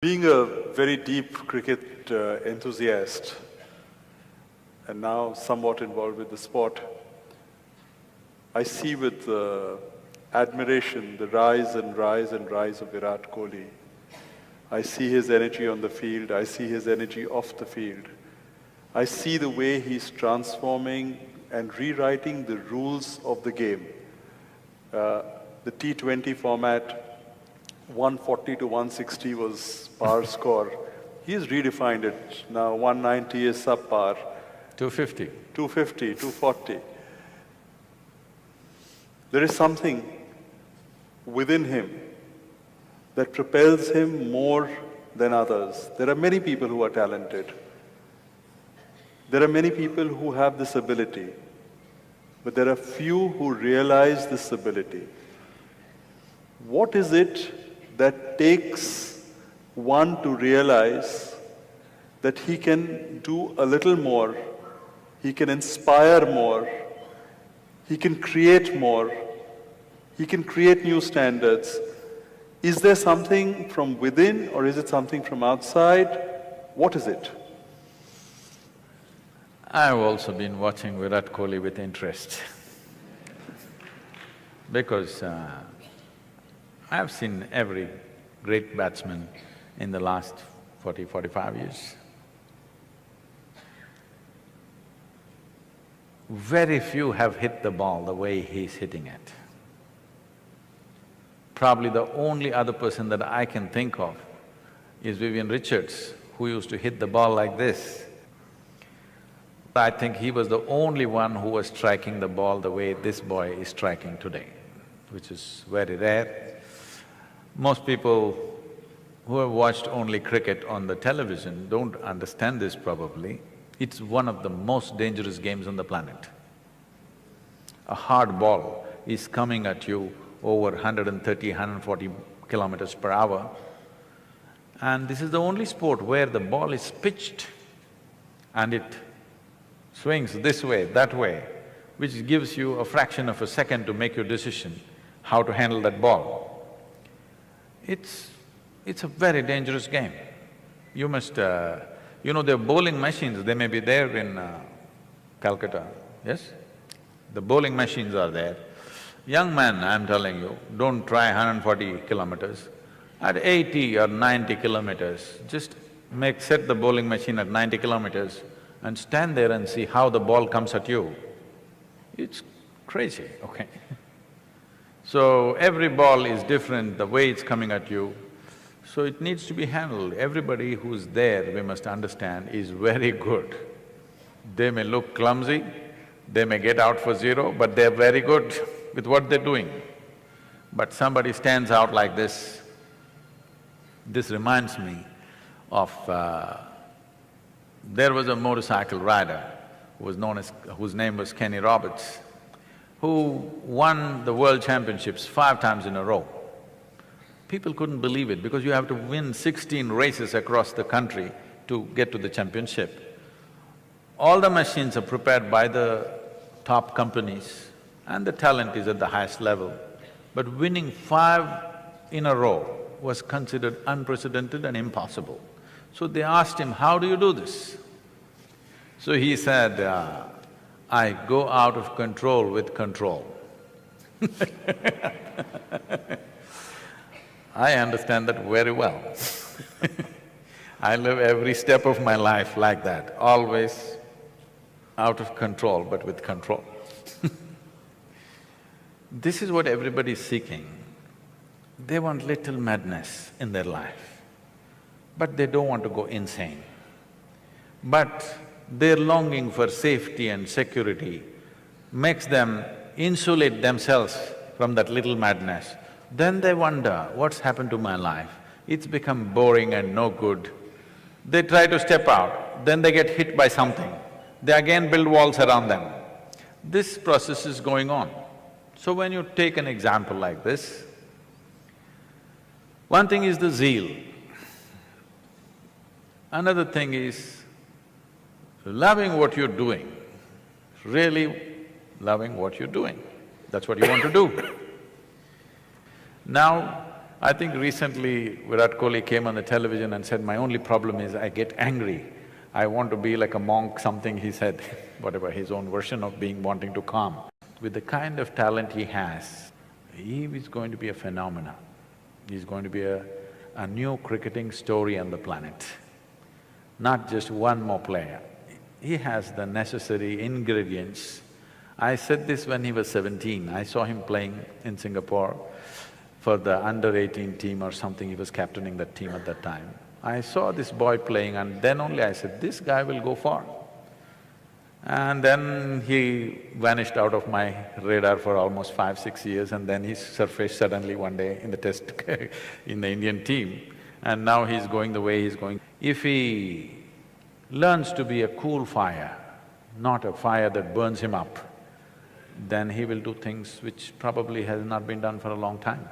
Being a very deep cricket enthusiast and now somewhat involved with the sport, I see with admiration the rise and rise and rise of Virat Kohli. I see his energy on the field, I see his energy off the field. I see the way he's transforming and rewriting the rules of the game. The T20 format, 140 to 160 was par score. He's redefined it. Now 190 is subpar. 250. 250, 240. There is something within him that propels him more than others. There are many people who are talented. There are many people who have this ability. But there are few who realize this ability. What is it that takes one to realize that he can do a little more, he can inspire more, he can create more, he can create new standards? Is there something from within or is it something from outside? What is it? I've also been watching Virat Kohli with interest because I've seen every great batsman in the last 40–45 years. Very few have hit the ball the way he's hitting it. Probably the only other person that I can think of is Vivian Richards, who used to hit the ball like this. I think he was the only one who was striking the ball the way this boy is striking today, which is very rare. Most people who have watched only cricket on the television don't understand this probably. It's one of the most dangerous games on the planet. A hard ball is coming at you over 130, 140 kilometers per hour, and this is the only sport where the ball is pitched and it swings this way, that way, which gives you a fraction of a second to make your decision how to handle that ball. It's a very dangerous game. You must… you know, the bowling machines, they may be there in Calcutta, yes? The bowling machines are there. Young man, I'm telling you, don't try 140 kilometers. At 80 or 90 kilometers, just set the bowling machine at 90 kilometers and stand there and see how the ball comes at you. It's crazy, okay? So every ball is different, the way it's coming at you, so it needs to be handled. Everybody who's there, we must understand, is very good. They may look clumsy, they may get out for zero, but they're very good with what they're doing. But somebody stands out like this. This reminds me of… there was a motorcycle rider whose name was Kenny Roberts, who won the world championships 5 times in a row. People couldn't believe it because you have to win 16 races across the country to get to the championship. All the machines are prepared by the top companies and the talent is at the highest level. But winning 5 in a row was considered unprecedented and impossible. So they asked him, how do you do this? So he said, I go out of control with control. I understand that very well. I live every step of my life like that, always out of control but with control. This is what everybody is seeking. They want little madness in their life, but they don't want to go insane. But their longing for safety and security makes them insulate themselves from that little madness. Then they wonder, what's happened to my life? It's become boring and no good. They try to step out, then they get hit by something. They again build walls around them. This process is going on. So when you take an example like this, one thing is the zeal. Another thing is loving what you're doing, really loving what you're doing. That's what you want to do. Now, I think recently Virat Kohli came on the television and said, "My only problem is I get angry. I want to be like a monk," something he said, whatever, his own version of being wanting to calm. With the kind of talent he has, he is going to be a phenomenon. He's going to be a new cricketing story on the planet, not just one more player. He has the necessary ingredients. I said this when he was 17, I saw him playing in Singapore for the under-18 team or something, he was captaining that team at that time. I saw this boy playing and then only I said, this guy will go far. And then he vanished out of my radar for almost 5–6 years, and then he surfaced suddenly one day in the test in the Indian team, and now he's going the way he's going. If he learns to be a cool fire, not a fire that burns him up, then he will do things which probably has not been done for a long time.